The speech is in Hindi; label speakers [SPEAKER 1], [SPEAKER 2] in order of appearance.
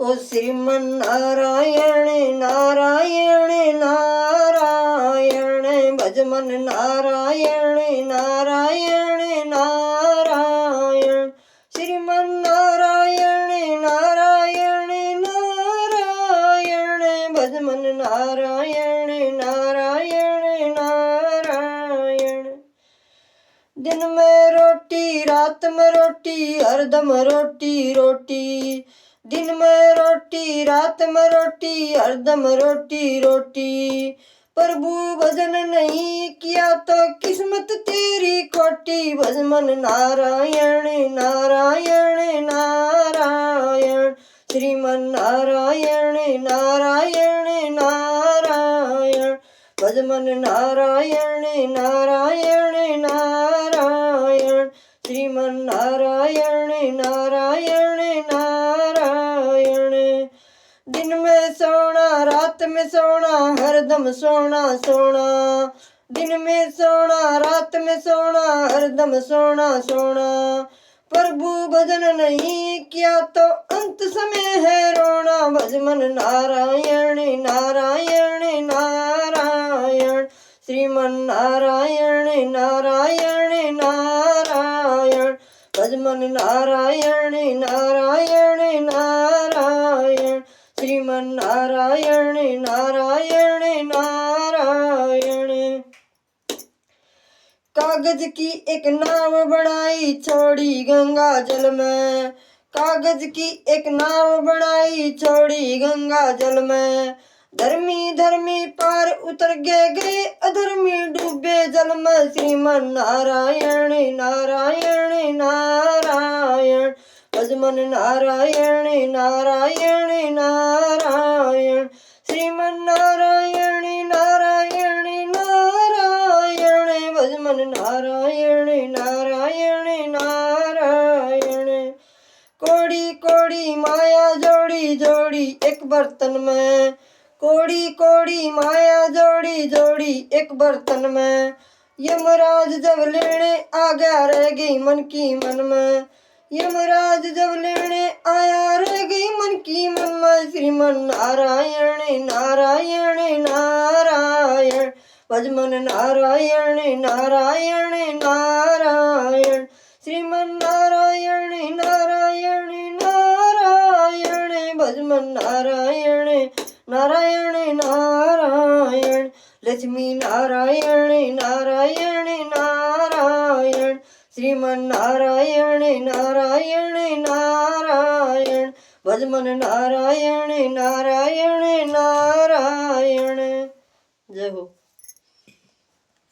[SPEAKER 1] ओ श्रीमन नारायण नारायण नारायण भज मन नारायण नारायण नारायण श्रीमन नारायण नारायण नारायण भज मन नारायण नारायण नारायण। दिन में रोटी रात में रोटी हरदम रोटी रोटी, दिन में रोटी रात में रोटी हरदम रोटी रोटी। प्रभु भजन नहीं किया तो किस्मत तेरी खोटी। भज मन नारायण नारायण नारायण श्रीमन नारायण नारायण नारायण भज मन नारायण नारायण नारायण श्रीमन नारायण नारायण नारायण। दिन में सोना रात में सोना हरदम सोना सोना, दिन में सोना रात में सोना हरदम सोना सोना। प्रभु भजन नहीं किया तो अंत समय है रोना। भज मन नारायण नारायण नारायण श्रीमन नारायण नारायण नारायण भज मन नारायण नारायण नारायण श्रीमन नारायण नारायण नारायण। कागज की एक नाव बनाई छोड़ी गंगा जल में, कागज की एक नाव बनाई छोड़ी गंगा जल में। धर्मी धर्मी पार उतर गए अधर्मी डूबे जल में। श्रीमन नारायण नारायण नारायण भज मन नारायण नारायण नारायण श्रीमन नारायण नारायण नारायण भज मन नारायण नारायण नारायण। कोड़ी कोड़ी माया जोड़ी जोड़ी एक बर्तन में, कोड़ी कोड़ी माया जोड़ी जोड़ी एक बर्तन में। यमराज जब लेने आ गया रह गई मन की मन में, यमराज जब लेने आया रह गई मन की मन में। श्रीमन नारायण नारायण नारायण भज मन नारायण नारायण नारायण श्रीमन नारायण नारायण नारायण भज मन नारायण नारायण नारायण लक्ष्मी नारायण नारायण नारायण श्रीमन नारायण नारायण नारायण भज मन नारायण नारायण नारायण। जय हो।